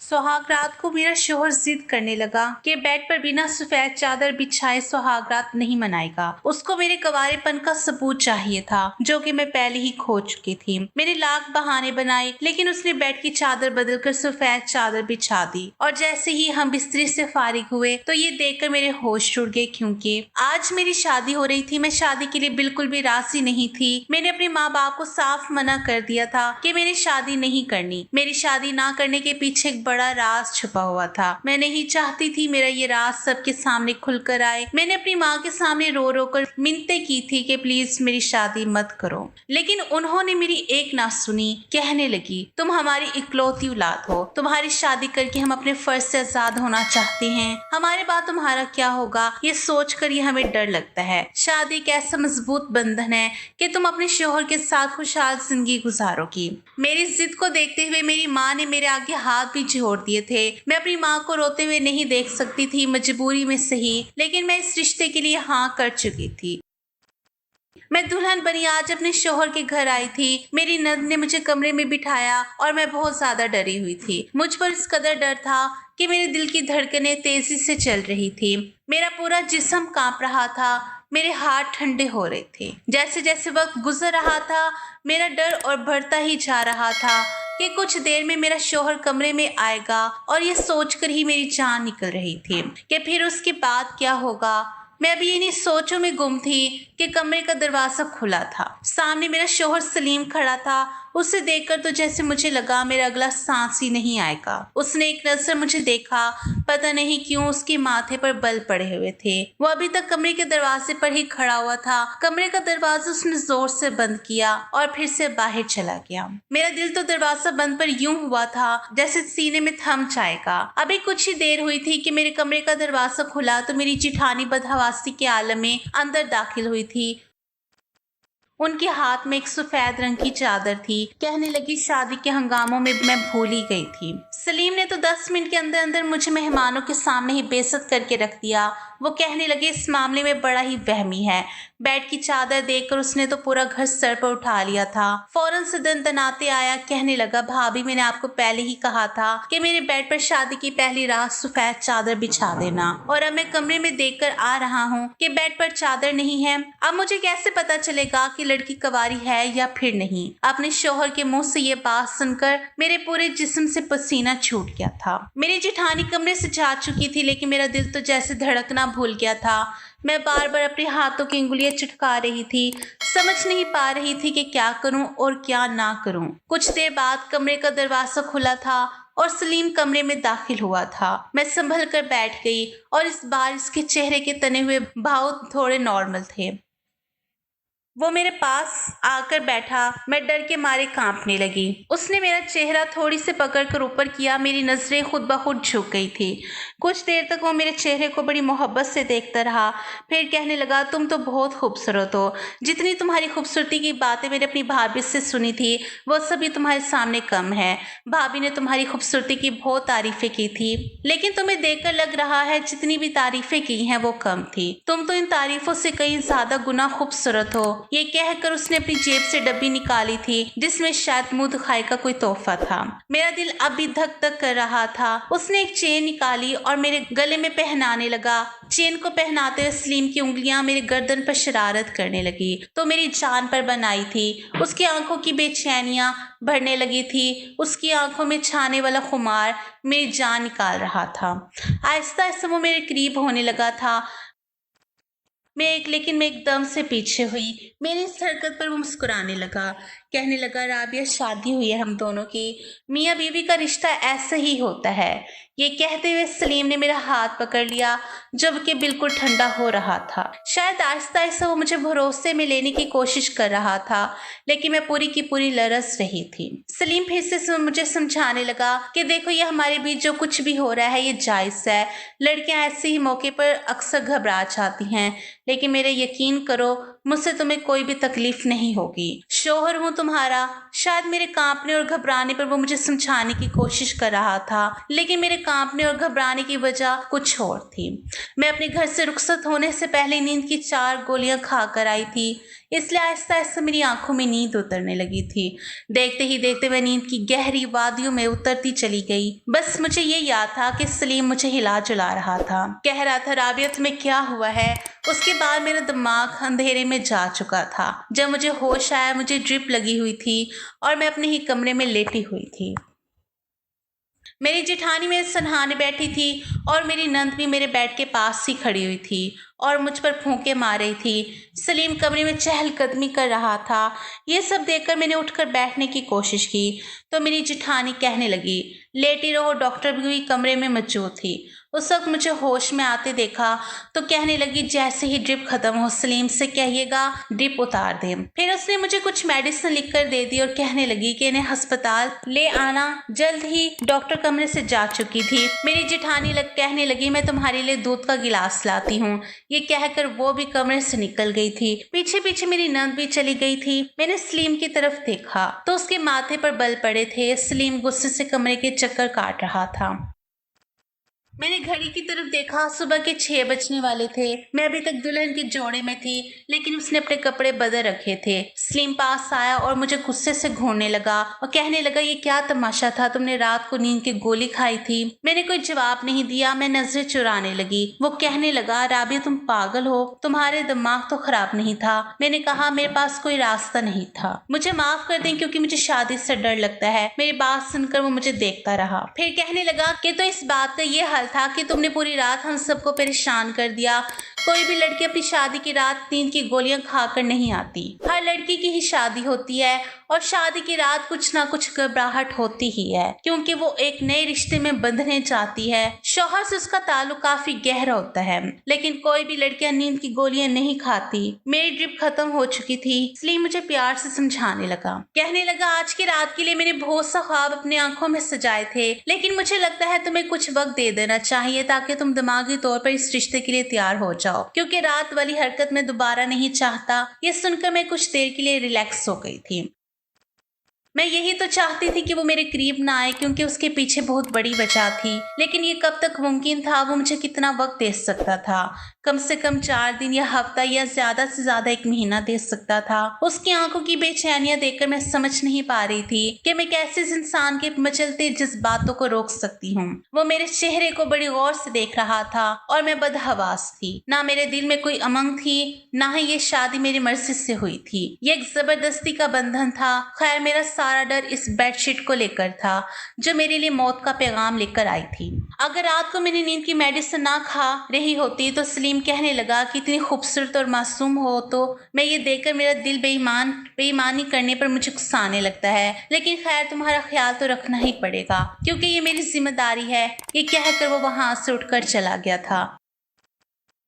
सुहाग रात को मेरा शोहर जिद करने लगा कि बेड पर बिना सफेद चादर बिछाए सुहाग रात नहीं मनाएगा। उसको मेरे कंवारेपन का सबूत चाहिए था, जो कि मैं पहले ही खो चुकी थी। मैंने लाख बहाने बनाए, लेकिन उसने बेड की चादर बदलकर सफेद चादर बिछा दी। और जैसे ही हम बिस्तरे से फारिग हुए तो ये देखकर मेरे होश उड़ गए, क्योंकि आज मेरी शादी हो रही थी। मैं शादी के लिए बिल्कुल भी राजी नहीं थी। मैंने अपने माँ बाप को साफ मना कर दिया था कि मैंने शादी नहीं करनी। मेरी शादी ना करने के पीछे एक बड़ा राज छुपा हुआ था। मैं नहीं चाहती थी मेरा ये राज सबके सामने खुलकर आए। मैंने अपनी माँ के सामने रो रो कर मिन्नतें की थी कि प्लीज मेरी शादी मत करो, लेकिन उन्होंने मेरी एक ना सुनी। कहने लगी, तुम हमारी इकलौती औलाद हो, तुम्हारी शादी करके हम अपने फर्ज से आजाद होना चाहते हैं। हमारे बाद तुम्हारा क्या होगा ये सोच कर ये हमें डर लगता है। शादी एक ऐसा मजबूत बंधन है कि तुम अपने शोहर के साथ खुशहाल जिंदगी गुजारोगी। मेरी जिद को देखते हुए मेरी माँ ने मेरे आगे हाथ भी जोड़ दिए थे। मैं अपनी माँ को रोते हुए नहीं देख सकती थी, मजबूरी में सही, लेकिन मैं इस रिश्ते के लिए हाँ कर चुकी थी। मैं दुल्हन बनी आज अपने शोहर के घर आई थी। मेरी नंद ने मुझे कमरे में बिठाया और मैं बहुत ज्यादा डरी हुई थी। मुझ पर इस कदर डर था कि मेरे दिल की धड़कनें तेजी से चल रही थी। मेरा पूरा जिस्म कांप रहा था। मेरे हाथ ठंडे हो रहे थे। जैसे जैसे वक्त गुजर रहा था, मेरा डर और बढ़ता ही जा रहा था कि कुछ देर में मेरा शोहर कमरे में आएगा। और ये सोचकर ही मेरी जान निकल रही थी कि फिर उसके बाद क्या होगा। मैं अभी इन्हीं सोचों में गुम थी कि कमरे का दरवाजा खुला था। सामने मेरा शोहर सलीम खड़ा था। उसे देखकर तो जैसे मुझे लगा मेरा अगला सांस ही नहीं आएगा। उसने एक नजर मुझे देखा। पता नहीं क्यों उसके माथे पर बल पड़े हुए थे। वो अभी तक कमरे के दरवाजे पर ही खड़ा हुआ था। कमरे का दरवाजा उसने जोर से बंद किया और फिर से बाहर चला गया। मेरा दिल तो दरवाजा बंद पर यूं हुआ था जैसे सीने में थम जाएगा। अभी कुछ ही देर हुई थी कि मेरे कमरे का दरवाजा खुला तो मेरी जिठानी बदहवासी के आलम में अंदर दाखिल हुई थी। उनके हाथ में एक सफेद रंग की चादर थी। कहने लगी, शादी के हंगामों में मैं भूल ही गई थी। सलीम ने तो 10 मिनट के अंदर अंदर मुझे मेहमानों के सामने ही बेइज्जत करके रख दिया। वो कहने लगे, इस मामले में बड़ा ही वहमी है। बेड की चादर देखकर उसने तो पूरा घर सर पर उठा लिया था। फौरन से दनदनाते आया। कहने लगा, भाभी मैंने आपको पहले ही कहा था कि मेरे बेड पर शादी की पहली रात सफेद चादर बिछा देना, और अब मैं कमरे में देखकर आ रहा हूँ कि बेड पर चादर नहीं है। अब मुझे कैसे पता चलेगा कि लड़की कवारी है या फिर नहीं। अपने शोहर के मुंह से ये बात सुनकर मेरे पूरे जिस्म से पसीना छूट गया था। मेरी जिठानी कमरे से जा चुकी थी, लेकिन मेरा दिल तो जैसे धड़कना भूल गया था। मैं बार बार अपने हाथों की उंगलियां चटका रही थी। समझ नहीं पा रही थी कि क्या करूं और क्या ना करूं। कुछ देर बाद कमरे का दरवाजा खुला था और सलीम कमरे में दाखिल हुआ था। मैं संभल कर बैठ गई और इस बार इसके चेहरे के तने हुए भाव थोड़े नॉर्मल थे। वो मेरे पास आकर बैठा। मैं डर के मारे कांपने लगी। उसने मेरा चेहरा थोड़ी से पकड़कर ऊपर किया। मेरी नजरें खुद ब खुद झुक गई थी। कुछ देर तक वो मेरे चेहरे को बड़ी मोहब्बत से देखता रहा। फिर कहने लगा, तुम तो बहुत खूबसूरत हो। जितनी तुम्हारी खूबसूरती की बातें मैंने अपनी भाभी से सुनी थी, वो सभी तुम्हारे सामने कम है। भाभी ने तुम्हारी खूबसूरती की बहुत तारीफें की थी, लेकिन तुम्हें देखकर लग रहा है जितनी भी तारीफें की हैं वो कम थी। तुम तो इन तारीफों से कई ज्यादा गुना खूबसूरत हो। ये कहकर उसने अपनी जेब से डब्बी निकाली थी, जिसमें शायद मुंह दिखाई का कोई तोहफा था। मेरा दिल अब भी धक धक कर रहा था। उसने एक चेन निकाली और मेरे गले में पहनाने लगा। चेन को पहनाते हुए सलीम की उंगलियां मेरे गर्दन पर शरारत करने लगी तो मेरी जान पर बनाई थी। उसकी आंखों की बेचैनियां बढ़ने लगी थी। उसकी आंखों में छाने वाला खुमार मेरी जान निकाल रहा था। आहिस्ता आहिस्ता वो मेरे करीब होने लगा था। लेकिन मैं एकदम से पीछे हुई। मेरी इस हरकत पर वो मुस्कुराने लगा। कहने लगा, राबिया शादी हुई है हम दोनों की। मियाँ बीवी का रिश्ता ऐसा ही होता है। ये कहते हुए सलीम ने मेरा हाथ पकड़ लिया, जबकि बिल्कुल ठंडा हो रहा था। शायद आहिस्ता आहिस्ता वो मुझे भरोसे में लेने की कोशिश कर रहा था, लेकिन मैं पूरी की पूरी लरस रही थी। सलीम फिर से मुझे समझाने लगा कि देखो, ये हमारे बीच जो कुछ भी हो रहा है ये जायज है। लड़कियां ऐसे ही मौके पर अक्सर घबरा जाती हैं, लेकिन मेरे यकीन करो, मुझसे तुम्हें कोई भी तकलीफ नहीं होगी। शोहर हूँ तुम्हारा। शायद मेरे कांपने और घबराने पर वो मुझे समझाने की कोशिश कर रहा था, लेकिन मेरे कांपने और घबराने की वजह कुछ और थी। मैं अपने घर से रुखसत होने से पहले नींद की 4 गोलियां खाकर आई थी, इसलिए आहिस्ता आहिस्ता मेरी आंखों में नींद उतरने लगी थी। देखते ही देखते मैं नींद की गहरी वादियों में उतरती चली गई। बस मुझे ये याद था कि सलीम मुझे हिला जुला रहा था, कह रहा था राबिया तुम्हें क्या हुआ है। उसके बाद मेरा दिमाग अंधेरे में जा चुका था। जब मुझे होश आया मुझे ड्रिप लगी हुई थी और मैं अपने ही कमरे में लेटी हुई थी। मेरी जेठानी मेरे सनहाने बैठी थी और मेरी नंद भी मेरे बेड के पास ही खड़ी हुई थी और मुझ पर फूंके मार रही थी। सलीम कमरे में चहलकदमी कर रहा था। ये सब देखकर मैंने उठकर बैठने की कोशिश की तो मेरी जेठानी कहने लगी, लेटी रहो, डॉक्टर भी कमरे में मौजूद थी। उस वक्त मुझे होश में आते देखा तो कहने लगी, जैसे ही ड्रिप खत्म हो सलीम से कहिएगा ड्रिप उतार दे। फिर उसने मुझे कुछ मेडिसिन लिखकर दे दी और कहने लगी कि इन्हें अस्पताल ले आना। जल्द ही डॉक्टर कमरे से जा चुकी थी। मेरी जेठानी कहने लगी, मैं तुम्हारे लिए दूध का गिलास लाती हूँ। ये कहकर वो भी कमरे से निकल गई थी। पीछे पीछे मेरी नंद भी चली गई थी। मैंने सलीम की तरफ देखा तो उसके माथे पर बल पड़े थे। सलीम गुस्से से कमरे के चक्कर काट रहा था। मैंने घड़ी की तरफ देखा, सुबह के 6 बजने वाले थे। मैं अभी तक दुल्हन के जोड़े में थी, लेकिन उसने अपने कपड़े बदल रखे थे। सलीम पास आया और मुझे गुस्से से घूरने लगा और कहने लगा, ये क्या तमाशा था, तुमने रात को नींद की गोली खाई थी। मैंने कोई जवाब नहीं दिया, मैं नजरें चुराने लगी। वो कहने लगा, राबिया तुम पागल हो, तुम्हारे दिमाग तो खराब नहीं था। मैंने कहा, मेरे पास कोई रास्ता नहीं था, मुझे माफ कर दें क्योंकि मुझे शादी से डर लगता है। मेरी बात सुनकर वो मुझे देखता रहा। फिर कहने लगा कि तो इस बात का ये हल था कि तुमने पूरी रात हम सबको परेशान कर दिया। कोई भी लड़की अपनी शादी की रात नींद की गोलियां खाकर नहीं आती। हर लड़की की ही शादी होती है और शादी की रात कुछ ना कुछ घबराहट होती ही है, क्योंकि वो एक नए रिश्ते में बंधने चाहती है। शौहर से उसका ताल्लुक काफी गहरा होता है, लेकिन कोई भी लड़कियां नींद की गोलियां नहीं खाती। मेरी ड्रिप खत्म हो चुकी थी, इसलिए मुझे प्यार से समझाने लगा। कहने लगा, आज की रात के लिए मैंने बहुत सा ख्वाब अपनी आंखों में सजाए थे, लेकिन मुझे लगता है तुम्हें कुछ वक्त दे देना चाहिए ताकि तुम दिमागी तौर पर इस रिश्ते के लिए तैयार हो जाओ, क्योंकि रात वाली हरकत में दोबारा नहीं चाहता। ये सुनकर मैं कुछ देर के लिए रिलैक्स हो गई थी। मैं यही तो चाहती थी कि वो मेरे करीब ना आए, क्योंकि उसके पीछे बहुत बड़ी वजह थी, लेकिन ये कब तक मुमकिन था। वो मुझे कितना वक्त दे सकता था, कम से कम 4 दिन या हफ्ता या ज्यादा से ज्यादा 1 महीना दे सकता था। उसकी आंखों की बेचैनियां देखकर मैं समझ नहीं पा रही थी कि मैं कैसे इस इंसान के मचलते जज्बातों को रोक सकती हूँ। वो मेरे चेहरे को बड़ी गौर से देख रहा था और मैं बदहवास थी। ना मेरे दिल में कोई उमंग थी, ना ही ये शादी मेरी मर्जी से हुई थी। ये एक जबरदस्ती का बंधन था। खैर, मेरा सारा डर इस बेडशीट को लेकर था जो मेरे लिए मौत का पैगाम लेकर आई थी। अगर रात को मैंने नींद की मेडिसिन ना खा रही होती तो सलीम कहने लगा कि इतनी खूबसूरत और मासूम हो तो मैं ये देखकर मेरा दिल बेईमानी करने पर मुझे गुस्सा आने लगता है। लेकिन खैर, तुम्हारा ख्याल तो रखना ही पड़ेगा क्योंकि ये मेरी जिम्मेदारी है। ये कहकर वो वहां से उठकर चला गया था।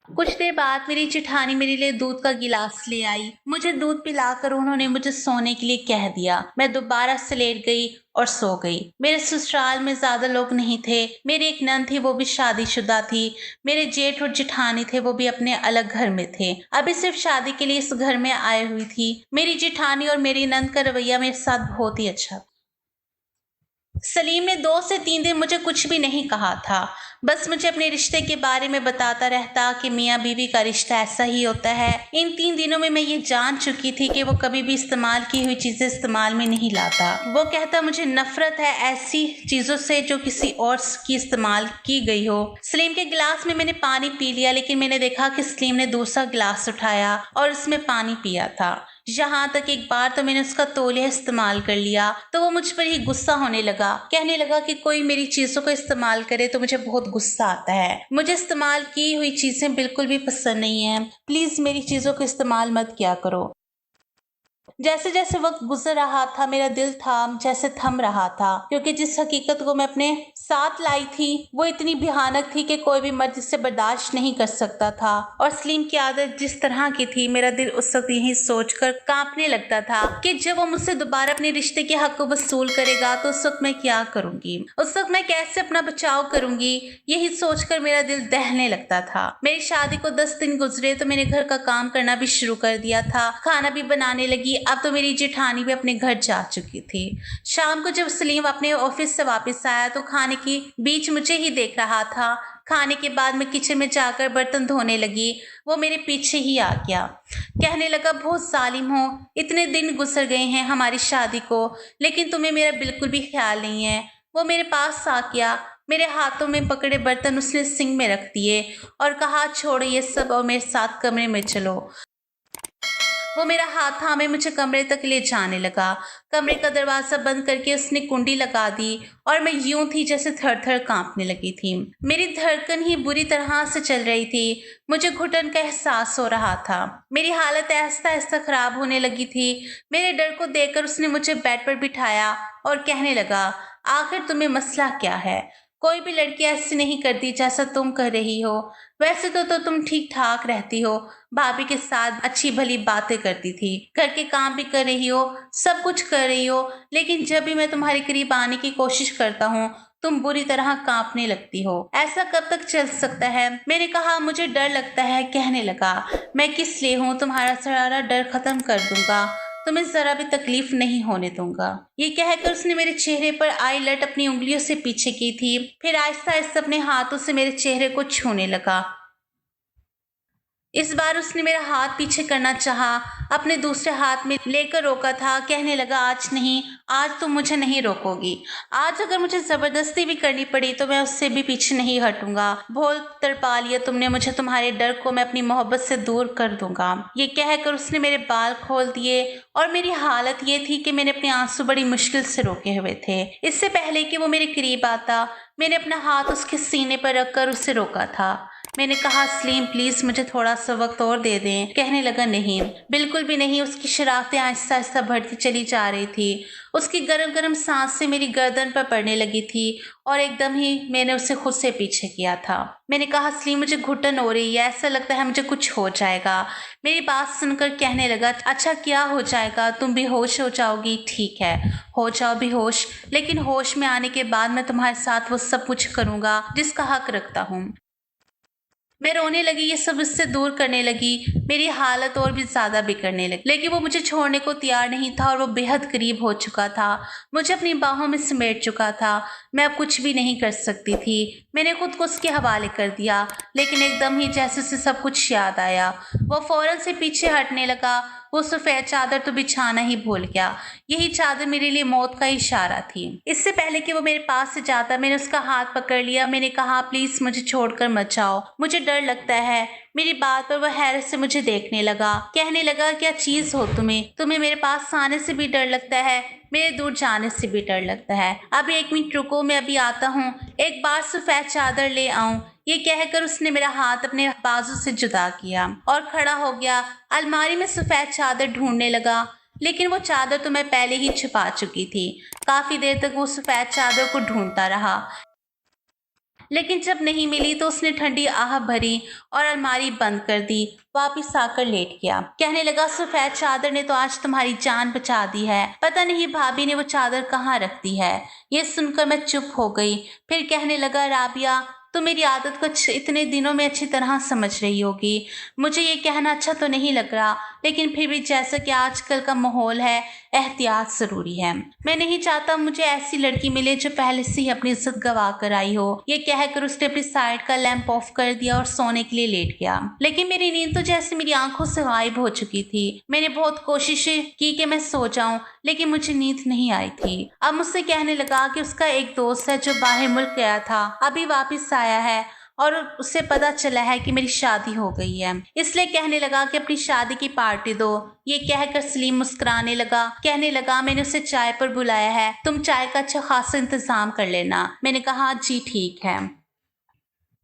कुछ देर बाद मेरी जेठानी मेरे लिए दूध का गिलास ले आई। मुझे दूध पिलाकर उन्होंने मुझे सोने के लिए कह दिया। मैं दोबारा से लेट गई और सो गई। मेरे ससुराल में ज्यादा लोग नहीं थे। मेरी एक नंद थी, वो भी शादीशुदा थी। मेरे जेठ और जेठानी थे, वो भी अपने अलग घर में थे। अभी सिर्फ शादी के लिए इस घर में आए हुई थी। मेरी जेठानी और मेरी नंद का रवैया मेरे साथ बहुत ही अच्छा था। सलीम ने 2 से 3 दिन मुझे कुछ भी नहीं कहा था, बस मुझे अपने रिश्ते के बारे में बताता रहता कि मियाँ बीवी का रिश्ता ऐसा ही होता है। इन 3 दिनों में मैं ये जान चुकी थी कि वो कभी भी इस्तेमाल की हुई चीजें इस्तेमाल में नहीं लाता। वो कहता, मुझे नफरत है ऐसी चीजों से जो किसी और की इस्तेमाल की गई हो। सलीम के गिलास में मैंने पानी पी लिया, लेकिन मैंने देखा कि सलीम ने दूसरा गिलास उठाया और उसमें पानी पिया था। यहाँ तक एक बार तो मैंने उसका तौलिया इस्तेमाल कर लिया तो वो मुझ पर ही गुस्सा होने लगा। कहने लगा कि कोई मेरी चीजों को इस्तेमाल करे तो मुझे बहुत गुस्सा आता है। मुझे इस्तेमाल की हुई चीजें बिल्कुल भी पसंद नहीं है। प्लीज मेरी चीजों को इस्तेमाल मत किया करो। जैसे जैसे वक्त गुजर रहा था मेरा दिल जैसे थम रहा था, क्योंकि जिस हकीकत को मैं अपने साथ लाई थी वो इतनी भयानक थी कि कोई भी मर्द इसे बर्दाश्त नहीं कर सकता था। और सलीम की आदत जिस तरह की थी, मेरा दिल उस वक्त यही सोचकर कांपने लगता था कि जब वो मुझसे दोबारा अपने रिश्ते के हक को वसूल करेगा तो उस वक्त मैं क्या करूंगी, उस वक्त मैं कैसे अपना बचाव करूंगी, यही सोचकर मेरा दिल दहने लगता था। मेरी शादी को 10 दिन गुजरे तो मैंने घर का काम करना भी शुरू कर दिया था, खाना भी बनाने लगी। अब तो मेरी जेठानी भी अपने घर जा चुकी थी। शाम को जब सलीम अपने ऑफिस से वापस आया तो खाने के बीच मुझे ही देख रहा था। खाने के बाद मैं किचन में जाकर बर्तन धोने लगी, वो मेरे पीछे ही आ गया। कहने लगा, बहुत जालिम हो, इतने दिन गुजर गए हैं हमारी शादी को, लेकिन तुम्हें मेरा बिल्कुल भी ख्याल नहीं है। वो मेरे पास आ गया, मेरे हाथों में पकड़े बर्तन उसने सिंक में रख दिए और कहा, छोड़ो ये सब और मेरे साथ कमरे में चलो। वो मेरा हाथ थामे मुझे कमरे तक ले जाने लगा। कमरे का दरवाजा बंद करके उसने कुंडी लगा दी और मैं यूं थी जैसे थर थर कांपने लगी थी। मेरी धड़कन ही बुरी तरह से चल रही थी, मुझे घुटन का एहसास हो रहा था। मेरी हालत ऐसा ऐसा खराब होने लगी थी। मेरे डर को देखकर उसने मुझे बेड पर बिठाया और कहने लगा, आखिर तुम्हें मसला क्या है? कोई भी लड़की ऐसी नहीं करती जैसा तुम कर रही हो। वैसे तो तुम ठीक ठाक रहती हो, भाभी के साथ अच्छी भली बातें करती थी, घर के काम भी कर रही हो, सब कुछ कर रही हो, लेकिन जब भी मैं तुम्हारे करीब आने की कोशिश करता हूँ तुम बुरी तरह कांपने लगती हो। ऐसा कब तक चल सकता है? मैंने कहा, मुझे डर लगता है। कहने लगा, मैं किस लिए हूँ? तुम्हारा सारा डर खत्म कर दूंगा, तुम्हें जरा भी तकलीफ नहीं होने दूंगा। ये कहकर उसने मेरे चेहरे पर आई लट अपनी उंगलियों से पीछे की थी, फिर आहिस्ता आहिस्ता अपने हाथों से मेरे चेहरे को छूने लगा। इस बार उसने मेरा हाथ पीछे करना चाहा, अपने दूसरे हाथ में लेकर रोका था। कहने लगा, आज नहीं, आज तुम मुझे नहीं रोकोगी। आज अगर मुझे जबरदस्ती भी करनी पड़ी तो मैं उससे भी पीछे नहीं हटूंगा। बहुत तड़पा लिया तुमने मुझे, तुम्हारे डर को मैं अपनी मोहब्बत से दूर कर दूंगा। ये कहकर उसने मेरे बाल खोल दिए और मेरी हालत ये थी कि मैंने अपने आंसू बड़ी मुश्किल से रोके हुए थे। इससे पहले कि वो मेरे करीब आता, मैंने अपना हाथ उसके सीने पर रखकर उसे रोका था। मैंने कहा, सलीम प्लीज मुझे थोड़ा सा वक्त और दे दें। कहने लगा, नहीं, बिल्कुल भी नहीं। उसकी शरारतें आहिस्ता आहिस्ता बढ़ती चली जा रही थी। उसकी गर्म गर्म सांस से मेरी गर्दन पर पड़ने लगी थी और एकदम ही मैंने उसे खुद से पीछे किया था। मैंने कहा, सलीम मुझे घुटन हो रही है, ऐसा लगता है मुझे कुछ हो जाएगा। मेरी बात सुनकर कहने लगा, अच्छा क्या हो जाएगा? तुम बेहोश हो जाओगी। ठीक है, हो जाओ बेहोश, लेकिन होश में आने के बाद मैं तुम्हारे साथ वो सब कुछ करूंगा जिसका हक रखता हूँ। मैं रोने लगी, ये सब उससे दूर करने लगी। मेरी हालत और भी ज्यादा बिगड़ने लगी, लेकिन वो मुझे छोड़ने को तैयार नहीं था और वो बेहद करीब हो चुका था, मुझे अपनी बाहों में समेट चुका था। मैं अब कुछ भी नहीं कर सकती थी। मैंने खुद को उसके हवाले कर दिया, लेकिन एकदम ही जैसे उसे सब कुछ याद आया, वो फौरन से पीछे हटने लगा। वो सफेद चादर तो बिछाना ही भूल गया। यही चादर मेरे लिए मौत का इशारा थी। इससे पहले कि वो मेरे पास से जाता, मैंने उसका हाथ पकड़ लिया। मैंने कहा, प्लीज मुझे छोड़कर मत जाओ, मुझे डर लगता है। मेरी बात पर वह हैरत से मुझे देखने लगा। कहने लगा, क्या चीज हो तुम्हें मेरे पास आने से भी डर लगता है, मेरे दूर जाने से भी डर लगता है। अब 1 मिनट रुको, मैं अभी आता हूँ, एक बार सफेद चादर ले आऊं। ये कहकर उसने मेरा हाथ अपने बाजू से जुदा किया और खड़ा हो गया। अलमारी में सफेद चादर ढूंढने लगा, लेकिन वो चादर तो मैं पहले ही छुपा चुकी थी। काफी देर तक वो सफेद चादर को ढूंढता रहा, लेकिन जब नहीं मिली तो उसने ठंडी आह भरी और अलमारी बंद कर दी। वापिस आकर लेट गया। कहने लगा, सफेद चादर ने तो आज तुम्हारी जान बचा दी है। पता नहीं भाभी ने वो चादर कहाँ रख दी है। ये सुनकर मैं चुप हो गई। फिर कहने लगा, राबिया तो मेरी आदत को इतने दिनों में अच्छी तरह समझ रही होगी। मुझे ये कहना अच्छा तो नहीं लग रहा, लेकिन फिर भी जैसा कि आजकल का माहौल है, एहतियात जरूरी है। मैं नहीं चाहता मुझे ऐसी लड़की मिले जो पहले से ही अपनी इज्जत गवा कर आई हो। ये कहकर उसने अपनी साइड का लैंप ऑफ कर दिया और सोने के लिए लेट गया। लेकिन मेरी नींद तो जैसे मेरी आंखों से गायब हो चुकी थी। मैंने बहुत कोशिशें की कि मैं सो जाऊं, लेकिन मुझे नींद नहीं आई थी। अब मुझसे कहने लगा कि उसका एक दोस्त है जो बाहर मुल्क गया था, अभी वापस आया है और उसे पता चला है कि मेरी शादी हो गई है, इसलिए कहने लगा कि अपनी शादी की पार्टी दो। ये कहकर सलीम मुस्कुराने लगा। कहने लगा, मैंने उसे चाय पर बुलाया है, तुम चाय का अच्छा खासा इंतजाम कर लेना। मैंने कहा, जी ठीक है।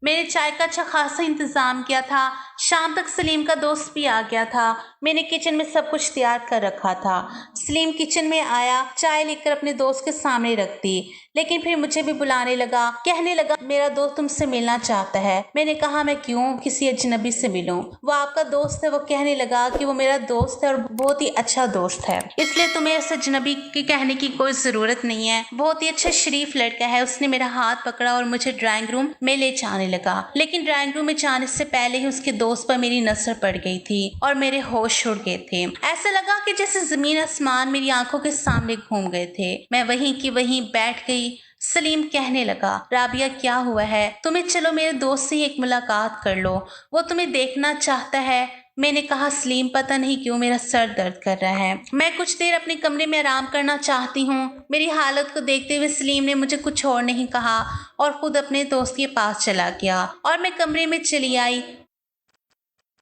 मैंने चाय का अच्छा खासा इंतजाम किया था। शाम तक सलीम का दोस्त भी आ गया था। मैंने किचन में सब कुछ तैयार कर रखा था। सलीम किचन में आया, चाय लेकर अपने दोस्त के सामने रख दी, लेकिन फिर मुझे भी बुलाने लगा। कहने लगा, मेरा दोस्त तुमसे मिलना चाहता है। मैंने कहा, मैं क्यों किसी अजनबी से मिलूं? वो आपका दोस्त है। वो कहने लगा कि वो मेरा दोस्त है और बहुत ही अच्छा दोस्त है, इसलिए तुम्हें उस अजनबी के कहने की कोई जरूरत नहीं है। बहुत ही अच्छा शरीफ लड़का है। उसने मेरा हाथ पकड़ा और मुझे ड्राइंग रूम में ले जाने लगा, लेकिन ड्राइंग रूम में जाने से पहले ही उसके दोस्त पर मेरी नजर पड़ गई थी और मेरे होश उड़ गए थे। ऐसा लगा कि जैसे जमीन आसमान मेरी आंखों के सामने घूम गए थे। मैं वहीं की वहीं बैठ गई। सलीम कहने लगा, राबिया क्या हुआ है तुम्हें? चलो मेरे दोस्त से एक मुलाकात कर लो, वो तुम्हें देखना चाहता है। मैंने कहा, सलीम पता नहीं क्यों मेरा सर दर्द कर रहा है। मैं कुछ देर अपने कमरे में आराम करना चाहती हूँ। मेरी हालत को देखते हुए सलीम ने मुझे कुछ और नहीं कहा और खुद अपने दोस्त के पास चला गया और मैं कमरे में चली आई।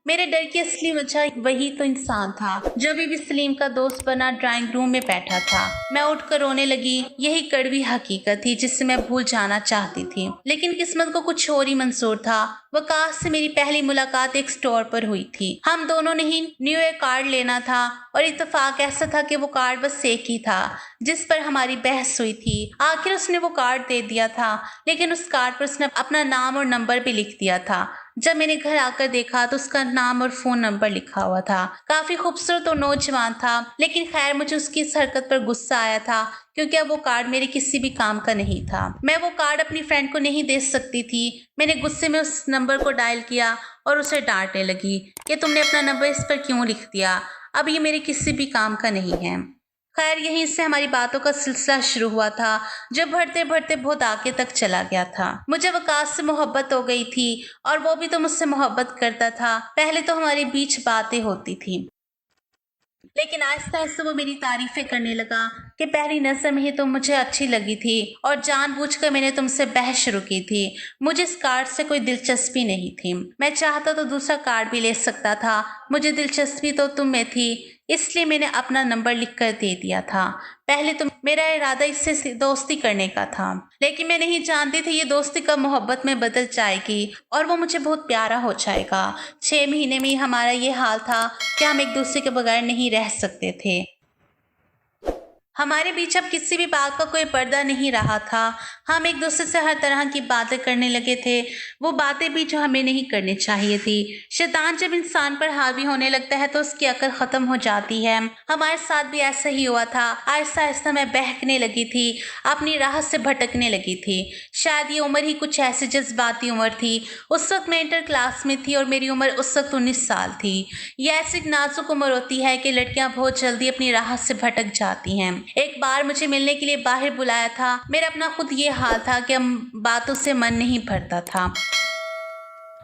मेरे डर की असली वजह वही तो इंसान था जो अभी भी सलीम का दोस्त बना ड्राइंग रूम में बैठा था। मैं उठकर रोने लगी। यही कड़वी हकीकत थी जिससे मैं भूल जाना चाहती थी, लेकिन किस्मत को कुछ और ही मंजूर था। वकास से मेरी पहली मुलाकात एक स्टोर पर हुई थी। हम दोनों ने ही न्यू ईयर कार्ड लेना था और इत्तेफाक ऐसा था कि वो कार्ड बस एक ही था जिस पर हमारी बहस हुई थी। आखिर उसने वो कार्ड दे दिया था, लेकिन उस कार्ड पर उसने अपना नाम और नंबर भी लिख दिया था। जब मैंने घर आकर देखा तो उसका नाम और फोन नंबर लिखा हुआ था। काफी खूबसूरत और नौजवान था, लेकिन खैर मुझे उसकी इस हरकत पर गुस्सा आया था क्योंकि अब वो कार्ड मेरे किसी भी काम का नहीं था। मैं वो कार्ड अपनी फ्रेंड को नहीं दे सकती थी। मैंने गुस्से में उस नंबर को डायल किया और उसे डांटने लगी कि तुमने अपना नंबर इस पर क्यों लिख दिया, अब ये मेरे किसी भी काम का नहीं है। खैर यहीं से हमारी बातों का सिलसिला शुरू हुआ था जो बढ़ते बढ़ते बहुत आगे तक चला गया था। मुझे वकास से मोहब्बत हो गई थी और वो भी तो मुझसे मोहब्बत करता था। पहले तो हमारे बीच बातें होती थी, लेकिन आहिस्ता आहिस्ता वो मेरी तारीफें करने लगा कि पहली नजर में ही तुम मुझे अच्छी लगी थी और जानबूझकर मैंने तुमसे बहस शुरू की थी। मुझे इस कार्ड से कोई दिलचस्पी नहीं थी। मैं चाहता तो दूसरा कार्ड भी ले सकता था। मुझे दिलचस्पी तो तुम में थी, इसलिए मैंने अपना नंबर लिख कर दे दिया था। पहले तो मेरा इरादा इससे दोस्ती करने का था, लेकिन मैं नहीं जानती थी ये दोस्ती कब मोहब्बत में बदल जाएगी और वो मुझे बहुत प्यारा हो जाएगा। 6 महीने में ही हमारा ये हाल था कि हम एक दूसरे के बगैर नहीं रह सकते थे। हमारे बीच अब किसी भी बात का कोई पर्दा नहीं रहा था। हम एक दूसरे से हर तरह की बातें करने लगे थे, वो बातें भी जो हमें नहीं करनी चाहिए थी। शैतान जब इंसान पर हावी होने लगता है तो उसकी अकल खत्म हो जाती है। हमारे साथ भी ऐसा ही हुआ था। आहिस्ता आहिस्ता मैं बहकने लगी थी, अपनी राह से भटकने लगी थी। शायद ये उम्र ही कुछ ऐसी जज्बाती उम्र थी। उस वक्त मैं इंटर क्लास में थी और मेरी उम्र उस वक्त 19 साल थी। ये ऐसी नाजुक उम्र होती है कि लड़कियां बहुत जल्दी अपनी राह से भटक जाती हैं। एक बार मुझे मिलने के लिए बाहर बुलाया था। मेरा अपना खुद ये हाल था कि बातों से मन नहीं भरता था।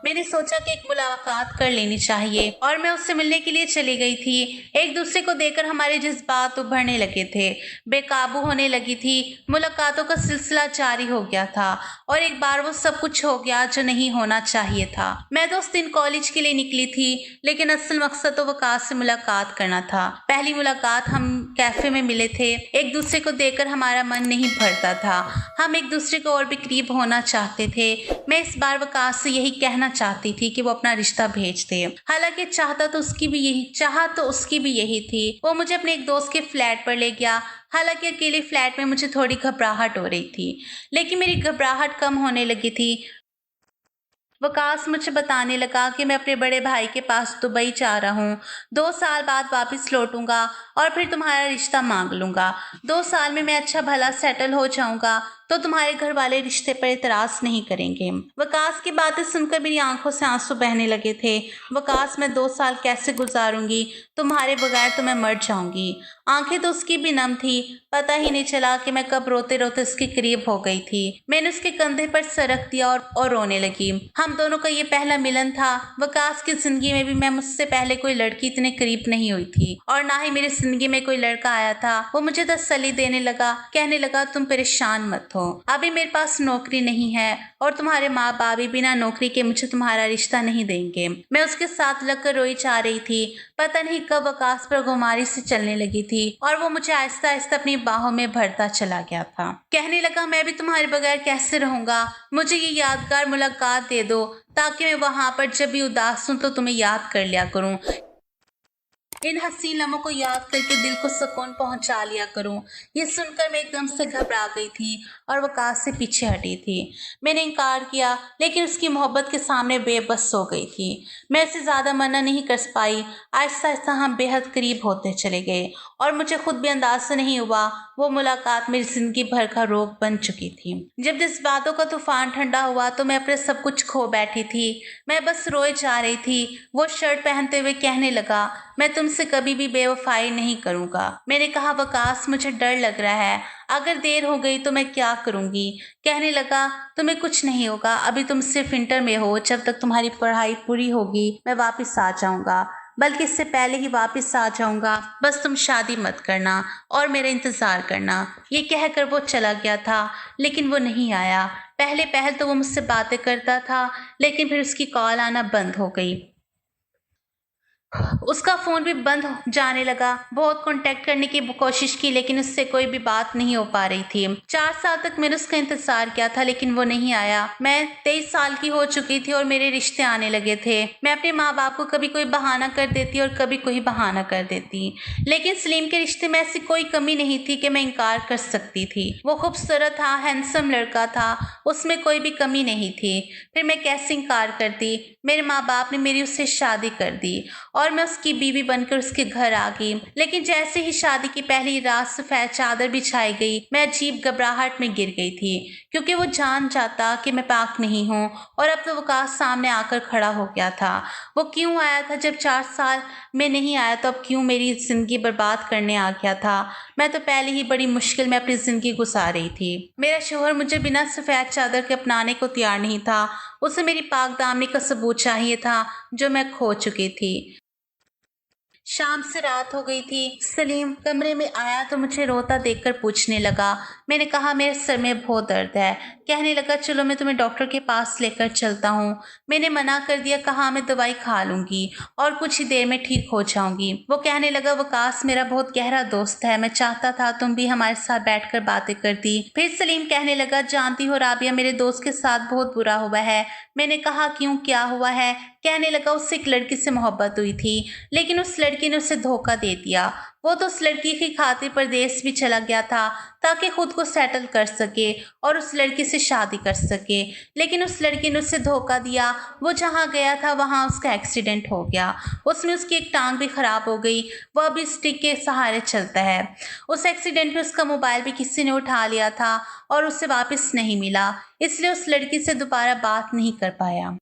मैंने सोचा कि एक मुलाकात कर लेनी चाहिए और मैं उससे मिलने के लिए चली गई थी। एक दूसरे को देखकर हमारे जज्बात उभरने लगे थे, बेकाबू होने लगी थी। मुलाकातों का सिलसिला जारी हो गया था और एक बार वो सब कुछ हो गया जो नहीं होना चाहिए था। मैं तो उस दिन कॉलेज के लिए निकली थी, लेकिन असल मकसद तो वकास से मुलाकात करना था। पहली मुलाकात हम कैफे में मिले थे। एक दूसरे को देखकर हमारा मन नहीं भरता था। हम एक दूसरे को और भी करीब होना चाहते थे। मैं इस बार वकास से यही कहना चाहती थी कि वो अपना रिश्ता भेज दे। हालांकि चाह तो उसकी भी यही थी। वो मुझे अपने एक दोस्त के फ्लैट पर ले गया। हालांकि अकेले फ्लैट में मुझे थोड़ी घबराहट हो रही थी, लेकिन मेरी घबराहट कम होने लगी थी। वकास मुझे बताने लगा कि मैं अपने बड़े भाई के पास दुबई जा रहा हूँ। 2 साल बाद वापस लौटूंगा और फिर तुम्हारा रिश्ता मांग लूंगा। 2 साल में मैं अच्छा भला सेटल हो जाऊंगा तो तुम्हारे घर वाले रिश्ते पर इतराज नहीं करेंगे। वकास की बातें सुनकर मेरी आंखों से आंसू बहने लगे थे। वकास, मैं 2 साल कैसे गुजारूंगी? तुम्हारे बगैर तो मैं मर जाऊंगी। आंखें तो उसकी भी नम थी। पता ही नहीं चला कि मैं कब रोते रोते उसके करीब हो गई थी। मैंने उसके कंधे पर सरक दिया और रोने लगी। हम दोनों का ये पहला मिलन था। वकास की जिंदगी में भी मैं मुझसे पहले कोई लड़की इतने करीब नहीं हुई थी और ना ही मेरी जिंदगी में कोई लड़का आया था। वो मुझे तसल्ली देने लगा, कहने लगा तुम परेशान मत हो, हो। अभी मेरे पास नौकरी नहीं है और तुम्हारे माँ बाप भी बिना नौकरी के मुझे तुम्हारा रिश्ता नहीं देंगे। मैं उसके साथ लगकर रोई जा रही थी। पता नहीं कब आकाश पर गुमारी से चलने लगी थी और वो मुझे आहिस्ता आहिस्ता अपनी बाहों में भरता चला गया था। कहने लगा, मैं भी तुम्हारे बगैर कैसे रहूंगा, मुझे ये यादगार मुलाकात दे दो ताकि मैं वहां पर जब भी उदास हूं तो तुम्हें याद कर लिया करूं। इन हसीन लम्हों को याद करके दिल को सुकून पहुंचा लिया करूं। ये सुनकर मैं एकदम से घबरा गई थी और वकास से पीछे हटी थी। मैंने इनकार किया लेकिन उसकी मोहब्बत के सामने बेबस हो गई थी। मैं इसे ज़्यादा मना नहीं कर पाई। आहिस्ता आहिस्ता हम बेहद करीब होते चले गए और मुझे खुद भी अंदाजा नहीं हुआ वो मुलाकात मेरी जिंदगी भर का रोग बन चुकी थी। जब जज्बातों का तूफान ठंडा हुआ तो मैं अपने सब कुछ खो बैठी थी। मैं बस रोए जा रही थी। वो शर्ट पहनते हुए कहने लगा, मैं तुमसे कभी भी बेवफाई नहीं करूंगा। मैंने कहा, वकास मुझे डर लग रहा है, अगर देर हो गई तो मैं क्या करूंगी। कहने लगा, तुम्हें कुछ नहीं होगा, अभी तुम सिर्फ इंटर में हो, जब तक तुम्हारी पढ़ाई पूरी होगी मैं वापस आ जाऊंगा, बल्कि इससे पहले ही वापस आ जाऊंगा। बस तुम शादी मत करना और मेरा इंतजार करना। ये कहकर वो चला गया था लेकिन वो नहीं आया। पहले पहल तो वो मुझसे बातें करता था लेकिन फिर उसकी कॉल आना बंद हो गई। उसका फ़ोन भी बंद जाने लगा। बहुत कांटेक्ट करने की कोशिश की लेकिन उससे कोई भी बात नहीं हो पा रही थी। 4 साल तक मैंने उसका इंतज़ार किया था लेकिन वो नहीं आया। मैं 23 साल की हो चुकी थी और मेरे रिश्ते आने लगे थे। मैं अपने माँ बाप को कभी कोई बहाना कर देती और कभी कोई बहाना कर देती, लेकिन सलीम के रिश्ते में ऐसी कोई कमी नहीं थी कि मैं इनकार कर सकती थी। वो खूबसूरत था, हैंडसम लड़का था, उसमें कोई भी कमी नहीं थी। फिर मैं कैसे इनकार करती। मेरे माँ बाप ने मेरी उससे शादी कर दी और मैं उसकी बीवी बनकर उसके घर आ गई। लेकिन जैसे ही शादी की पहली रात सफ़ेद चादर बिछाई गई मैं अजीब घबराहट में गिर गई थी, क्योंकि वो जान जाता कि मैं पाक नहीं हूँ। और अब तो वकास सामने आकर खड़ा हो गया था। वो क्यों आया था जब 4 साल में नहीं आया, तो अब क्यों मेरी ज़िंदगी बर्बाद करने आ गया था। मैं तो पहले ही बड़ी मुश्किल में अपनी ज़िंदगी गुजार रही थी। मेरा शोहर मुझे बिना सफ़ेद चादर के अपनाने को तैयार नहीं था। उसे मेरी पाक दामनी का सबूत चाहिए था जो मैं खो चुकी थी। शाम से रात हो गई थी। सलीम कमरे में आया तो मुझे रोता देखकर पूछने लगा। मैंने कहा, मेरे सर में बहुत दर्द है। कहने लगा, चलो मैं तुम्हें डॉक्टर के पास लेकर चलता हूँ। मैंने मना कर दिया, कहा मैं दवाई खा लूंगी और कुछ ही देर में ठीक हो जाऊंगी। वो कहने लगा, वकास मेरा बहुत गहरा दोस्त है, मैं चाहता था तुम भी हमारे साथ बैठकर बातें करती। फिर सलीम कहने लगा, जानती हो राबिया, मेरे दोस्त के साथ बहुत बुरा हुआ है। मैंने कहा, क्यों, क्या हुआ है। कहने लगा, उससे एक लड़की से मोहब्बत हुई थी लेकिन उस लड़की ने उसे धोखा दे दिया। वो तो उस लड़की की खातिर परदेश भी चला गया था ताकि खुद को सेटल कर सके और उस लड़की से शादी कर सके, लेकिन उस लड़की ने उसे धोखा दिया। वो जहाँ गया था वहाँ उसका एक्सीडेंट हो गया। उसमें उसकी एक टांग भी खराब हो गई। वह अभी स्टिक के सहारे चलता है। उस एक्सीडेंट में उसका मोबाइल भी किसी ने उठा लिया था और उसे वापस नहीं मिला, इसलिए उस लड़की से दोबारा बात नहीं कर पाया।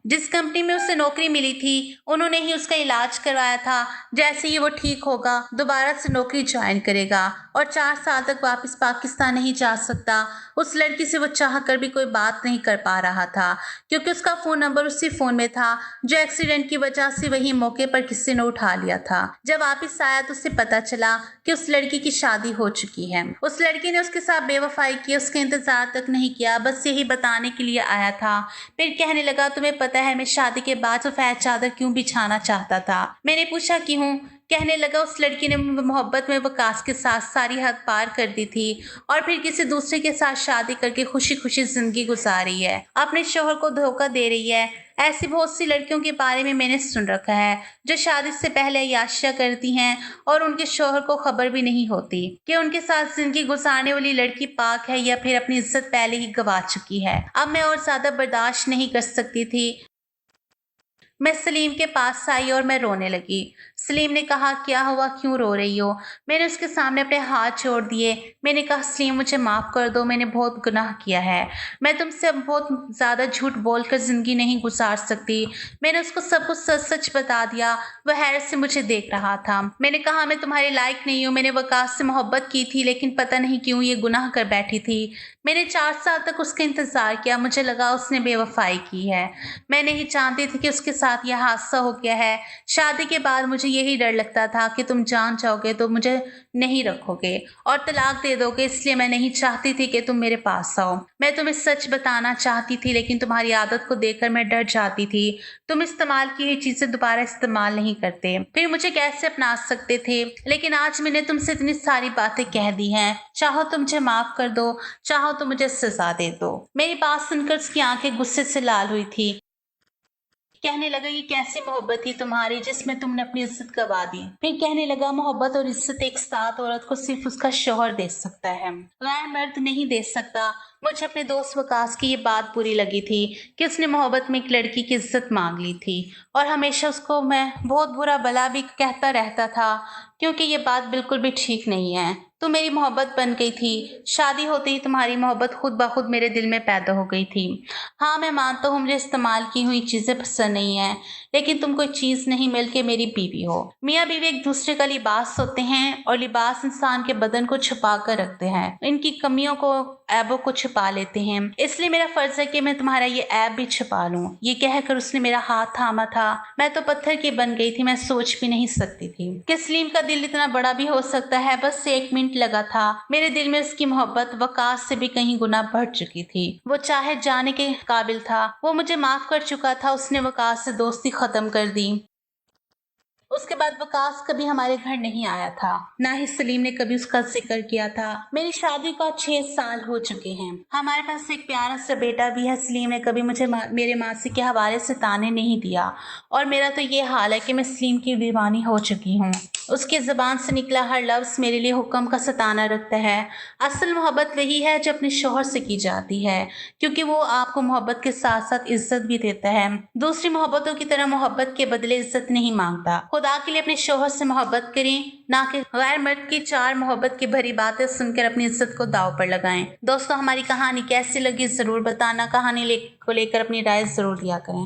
जिस कंपनी में उसे नौकरी मिली थी उन्होंने ही उसका इलाज करवाया था। जैसे ही वो ठीक होगा दोबारा से नौकरी ज्वाइन करेगा और 4 साल तक वापस पाकिस्तान नहीं जा सकता। उस लड़की से वो चाह कर भी कोई बात नहीं कर पा रहा था क्योंकि उसका फ़ोन नंबर उसी फ़ोन में था जो एक्सीडेंट की वजह से वही मौके पर किसी ने उठा लिया था। जब वापस आया तो उसे पता चला कि उस लड़की की शादी हो चुकी है। उस लड़की ने उसके साथ बेवफाई की, उसका इंतजार तक नहीं किया, बस यही बताने के लिए आया था। फिर कहने लगा, तुम्हें पता है मैं शादी के बाद सफेद चादर क्यों बिछाना चाहता था। मैंने पूछा, क्यों। कहने लगा, उस लड़की ने मोहब्बत में वकास के साथ सारी हद पार कर दी थी और फिर किसी दूसरे के साथ शादी करके खुशी खुशी जिंदगी गुजार रही है, अपने शोहर को धोखा दे रही है। ऐसी बहुत सी लड़कियों के बारे में मैंने सुन रखा है जो शादी से पहले अय्याशियां करती हैं और उनके शोहर को खबर भी नहीं होती कि उनके साथ जिंदगी गुजारने वाली लड़की पाक है या फिर अपनी इज्जत पहले ही गंवा चुकी है। अब मैं और ज्यादा बर्दाश्त नहीं कर सकती थी। मैं सलीम के पास आई और मैं रोने लगी। सलीम ने कहा, क्या हुआ, क्यों रो रही हो। मैंने उसके सामने अपने हाथ जोड़ दिए। मैंने कहा, सलीम मुझे माफ़ कर दो, मैंने बहुत गुनाह किया है। मैं तुमसे अब बहुत ज़्यादा झूठ बोलकर ज़िंदगी नहीं गुजार सकती। मैंने उसको सब कुछ सच सच बता दिया। वह हैरत से मुझे देख रहा था। मैंने कहा, मैं तुम्हारे लायक नहीं हूँ। मैंने वकास से मोहब्बत की थी लेकिन पता नहीं क्यों ये गुनाह कर बैठी थी। मैंने 4 साल तक उसका इंतज़ार किया। मुझे लगा उसने बेवफाई की है। मैं नहीं चाहती थी कि उसके साथ साथ यह हादसा हो गया है। शादी के बाद मुझे यही डर लगता था कि तुम जान जाओगे तो मुझे नहीं रखोगे और तलाक दे दोगे, इसलिए मैं नहीं चाहती थी कि तुम मेरे पास आओ। मैं तुम्हें सच बताना चाहती थी, लेकिन तुम्हारी आदत को देखकर मैं डर जाती थी। तुम इस्तेमाल की हुई चीजें दोबारा इस्तेमाल नहीं करते, फिर मुझे कैसे अपना सकते थे। लेकिन आज मैंने तुमसे इतनी सारी बातें कह दी हैं, चाहो तो मुझे माफ कर दो, चाहो तो मुझे सजा दे दो। मेरी बात सुनकर उसकी आंखें गुस्से से लाल हुई थी। कहने लगा, ये कैसी मोहब्बत थी तुम्हारी जिसमें तुमने अपनी इज्जत गवा दी। फिर कहने लगा, मोहब्बत और इज्जत एक साथ औरत को सिर्फ उसका शौहर दे सकता है, गैर मर्द नहीं दे सकता। मुझे अपने दोस्त वकास की ये बात बुरी लगी थी कि उसने मोहब्बत में एक लड़की की इज्जत मांग ली थी और हमेशा उसको मैं बहुत बुरा भला भी कहता रहता था, क्योंकि ये बात बिल्कुल भी ठीक नहीं है। तो मेरी मोहब्बत बन गई थी। शादी होते ही तुम्हारी मोहब्बत खुद ब खुद मेरे दिल में पैदा हो गई थी। हाँ, मैं मानता हूँ मुझे इस्तेमाल की हुई चीज़ें पसंद नहीं है, लेकिन तुम कोई चीज़ नहीं मिल के मेरी बीवी हो। मियाँ बीवी एक दूसरे का लिबास होते हैं और लिबास इंसान के बदन को छुपा कर रखते हैं, इनकी कमियों को, ऐबों को छुपा लेते हैं। इसलिए मेरा फर्ज है कि मैं तुम्हारा ये ऐब भी छुपा लूं। ये कहकर उसने मेरा हाथ थामा था। मैं तो पत्थर की बन गई थी। मैं सोच भी नहीं सकती थी कि सलीम का दिल इतना बड़ा भी हो सकता है। बस 1 मिनट लगा था। मेरे दिल में उसकी मोहब्बत वकास से भी कहीं गुना बढ़ चुकी थी। वो चाहे जाने के काबिल था। वो मुझे माफ कर चुका था। उसने वकास से दोस्ती खत्म कर दी। उसके बाद वकास कभी हमारे घर नहीं आया था, ना ही सलीम ने कभी उसका जिक्र किया था। मेरी शादी को 6 साल हो चुके हैं। हमारे पास एक प्यारा सा बेटा भी है। सलीम ने कभी मुझे मेरे मासी के हवाले से ताने नहीं दिया और मेरा तो ये हाल है कि मैं सलीम की दीवानी हो चुकी हूँ। उसकी ज़बान से निकला हर लफ्ज़ मेरे लिए हुक्म का सताना रखता है। असल मोहब्बत वही है जो अपने शौहर से की जाती है, क्योंकि वो आपको मोहब्बत के साथ साथ इज्जत भी देता है। दूसरी मोहब्बतों की तरह मोहब्बत के बदले इज्जत नहीं मांगता। खुदा के लिए अपने शौहर से मोहब्बत करें, ना कि गैर मर्द की 4 मोहब्बत की भरी बातें सुनकर अपनी इज्जत को दाव पर लगाएं। दोस्तों, हमारी कहानी कैसी लगी ज़रूर बताना। कहानी को लेकर अपनी राय ज़रूर दिया करें।